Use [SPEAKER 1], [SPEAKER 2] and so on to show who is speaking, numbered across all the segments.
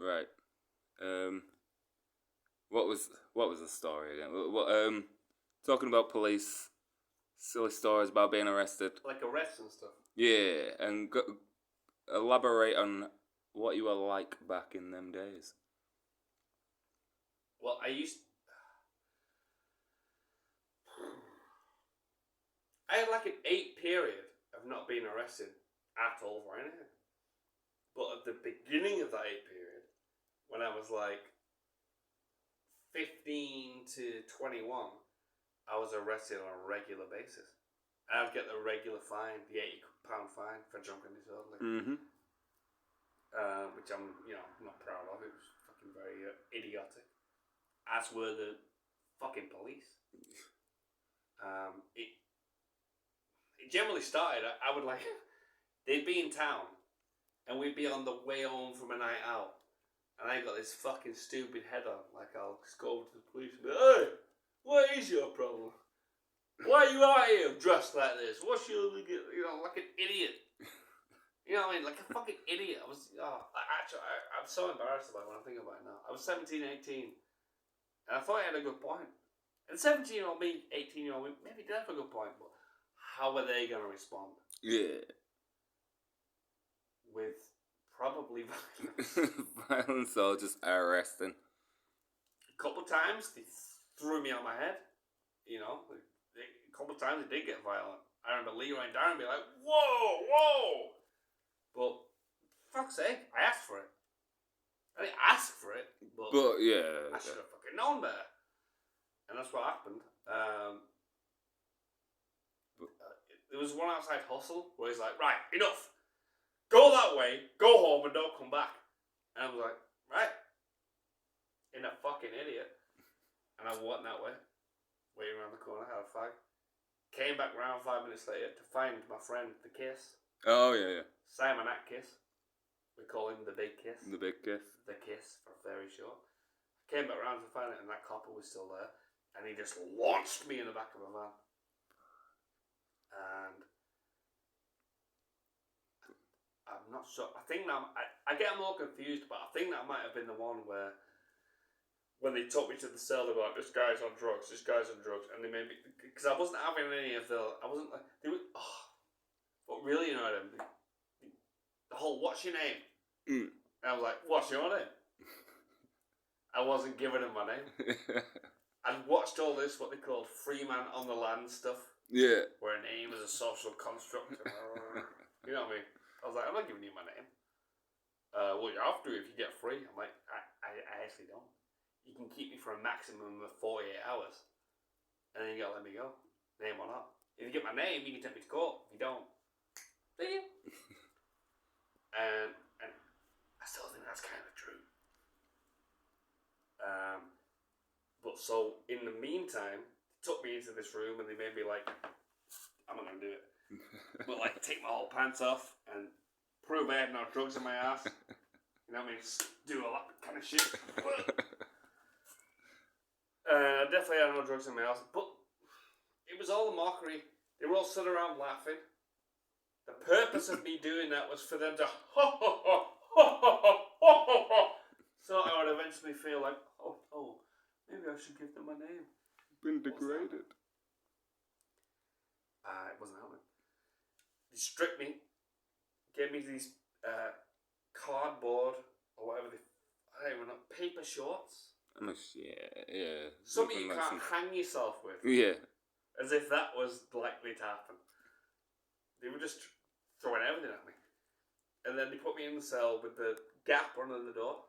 [SPEAKER 1] Right. What was the story again? Talking about police, silly stories about being arrested.
[SPEAKER 2] Like arrests and stuff.
[SPEAKER 1] Yeah, and elaborate on what you were like back in them days.
[SPEAKER 2] Well, I had like an 8 period of not being arrested at all for anything. But at the beginning of that 8 period, when I was like 15 to 21, I was arrested on a regular basis. I'd get the regular fine, the £80 fine for drunken disorderly.
[SPEAKER 1] Mm-hmm.
[SPEAKER 2] Which I'm, not proud of. It was fucking very idiotic. As were the fucking police. It generally started, I would like, they'd be in town, and we'd be on the way home from a night out, and I got this fucking stupid head on, like I'll just go over to the police and be like, hey, what is your problem? Why are you out here dressed like this? What's your, like an idiot? You know what I mean? Like a fucking idiot. I'm so embarrassed about it when I think about it now. I was 17, 18, and I thought I had a good point. And 17-year-old me, 18-year-old me, maybe did have a good point, but how are they going to respond?
[SPEAKER 1] Yeah.
[SPEAKER 2] With probably violence.
[SPEAKER 1] Violence or just arresting.
[SPEAKER 2] A couple of times they threw me on my head. A couple of times they did get violent. I remember Leroy and Darren be like, whoa! But, fuck's sake, I asked for it. I didn't ask for it, but
[SPEAKER 1] yeah.
[SPEAKER 2] I should have fucking known better. And that's what happened. There was one outside Hustle where he's like, right, enough. Go that way, go home, and don't come back. And I was like, right. In a fucking idiot. And I went that way, waiting around the corner, had a fag. Came back round 5 minutes later to find my friend, the Kiss.
[SPEAKER 1] Oh, yeah.
[SPEAKER 2] Simon Atkiss. We call him the Big Kiss.
[SPEAKER 1] The Big Kiss.
[SPEAKER 2] The Kiss, for very short. Came back round to find it, and that copper was still there. And he just launched me in the back of a van. And I'm not sure. I think that I get more confused, but I think that might have been the one where when they took me to the cell, they were like, this guy's on drugs, and they made me, because I wasn't having any of I wasn't like, what really annoyed them, the whole, what's your name? And I was like, what's your name? I wasn't giving him my name. I'd watched all this, what they called free man on the land stuff.
[SPEAKER 1] Yeah.
[SPEAKER 2] Where a name is a social construct. You know what I mean? I was like, I'm not giving you my name. Well, you have to if you get free. I'm like, I actually don't. You can keep me for a maximum of 48 hours. And then you gotta let me go. Name or not. If you get my name, you can take me to court. If you don't, see you. And I still think that's kind of true. But so, in the meantime, they took me into this room and they made me like, I'm not gonna do it. But like, take my whole pants off and prove I had no drugs in my ass. You know what I mean? Just do all that kind of shit. I definitely had no drugs in my ass. But it was all a mockery. They were all sitting around laughing. The purpose of me doing that was for them to so I would eventually feel like, maybe I should give them my name.
[SPEAKER 1] Been degraded.
[SPEAKER 2] It wasn't happening. They stripped me, gave me these cardboard or whatever I don't even know, paper shorts.
[SPEAKER 1] Yeah.
[SPEAKER 2] Something you can't hang yourself with.
[SPEAKER 1] Yeah.
[SPEAKER 2] As if that was likely to happen. They were just throwing everything at me. And then they put me in the cell with the gap under the door.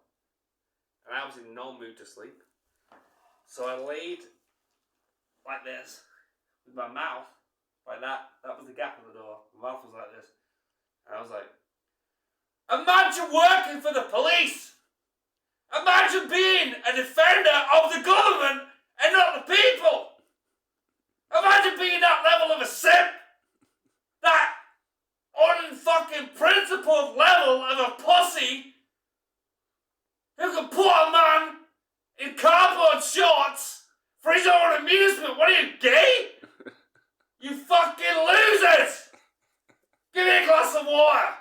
[SPEAKER 2] And I was in no mood to sleep. So I laid like this, with my mouth like that. That was the gap in the door. My mouth was like this. And I was like, imagine working for the police! Imagine being a defender of the government and not the people! Imagine being that level of a simp! That unfucking principled level of a pussy who can put a man in cardboard shorts for his own amusement. What are you, gay? You fucking losers! Give me a glass of water!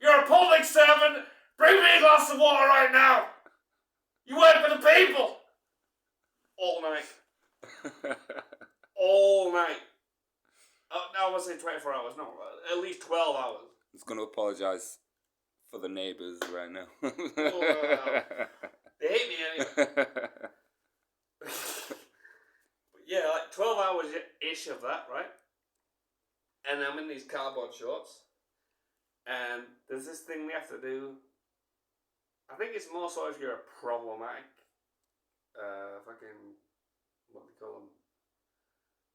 [SPEAKER 2] You're a public servant. Bring me a glass of water right now. say 24 hours. No, at least 12 hours.
[SPEAKER 1] It's going to apologise for the neighbours right now.
[SPEAKER 2] They hate me anyway. But yeah, like 12 hours ish of that, right? And I'm in these cardboard shorts. And there's this thing we have to do. I think it's more so if you're a problematic, fucking, what do they call them?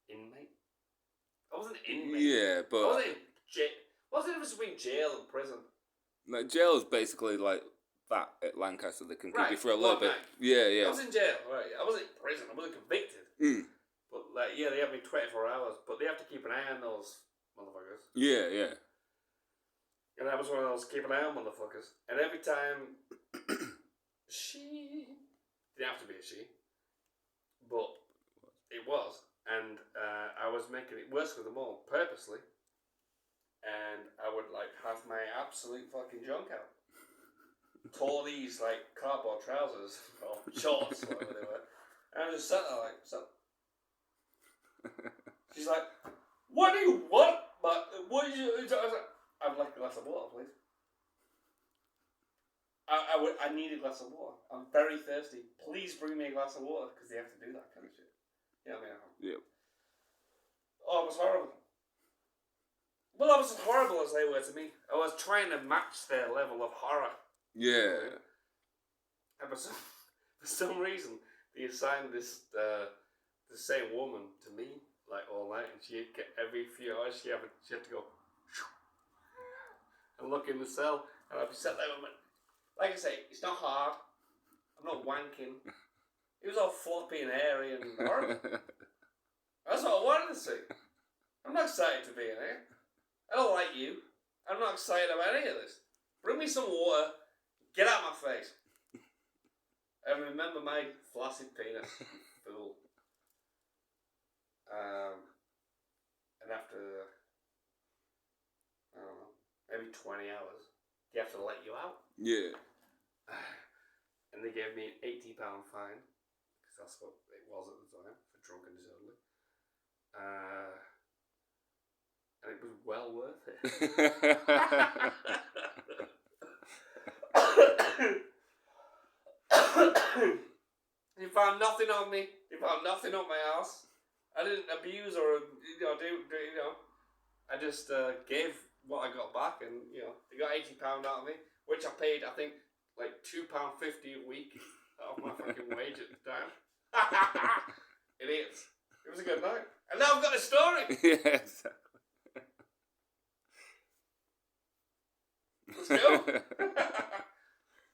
[SPEAKER 2] Inmate? I wasn't an inmate.
[SPEAKER 1] Yeah, but...
[SPEAKER 2] I wasn't in jail. What's the difference between jail and prison?
[SPEAKER 1] Like, jail is basically like that at Lancaster. They can keep you
[SPEAKER 2] Right,
[SPEAKER 1] for a little bit.
[SPEAKER 2] night.
[SPEAKER 1] Yeah,
[SPEAKER 2] I
[SPEAKER 1] yeah.
[SPEAKER 2] was in jail, right? I wasn't in prison. I wasn't convicted. But, like, yeah, they have me 24 hours. But they have to keep an eye on those motherfuckers.
[SPEAKER 1] Yeah, yeah.
[SPEAKER 2] And I was one of those keep an eye on motherfuckers. And every time she didn't have to be a she, but it was, and I was making it worse with them all purposely. And I would like have my absolute fucking junk out. Tore these like cardboard trousers or shorts, whatever they were. And I just sat there like, so. She's like, "What do you want? But what do you?" I was like, "I'd like a glass of water, please." I need a glass of water. I'm very thirsty. Please bring me a glass of water, because they have to do that kind of shit. You know what I mean?
[SPEAKER 1] Yep.
[SPEAKER 2] Oh, it was horrible. Well, I was as horrible as they were to me. I was trying to match their level of horror.
[SPEAKER 1] Yeah.
[SPEAKER 2] And for some reason, they assigned this the same woman to me, like all night, and she every few hours she had to go and look in the cell, and I'd be sat there with my, like I say, it's not hard. I'm not wanking. It was all floppy and hairy and horrible. That's what I wanted to see. I'm not excited to be in here. I don't like you. I'm not excited about any of this. Bring me some water. Get out of my face. And remember my flaccid penis. Fool. And after, I don't know, maybe 20 hours, they have to let you out.
[SPEAKER 1] Yeah.
[SPEAKER 2] And they gave me an £80 fine, because that's what it was at the time, for drunk and disorderly. And it was well worth it. They found nothing on me. They found nothing on my ass. I didn't abuse or I just gave what I got back, and they got £80 out of me, which I paid I think like £2.50 a week out of my fucking wage at the time. Idiots. It was a good night, and now I've got a story.
[SPEAKER 1] Yeah, exactly.
[SPEAKER 2] Let's go.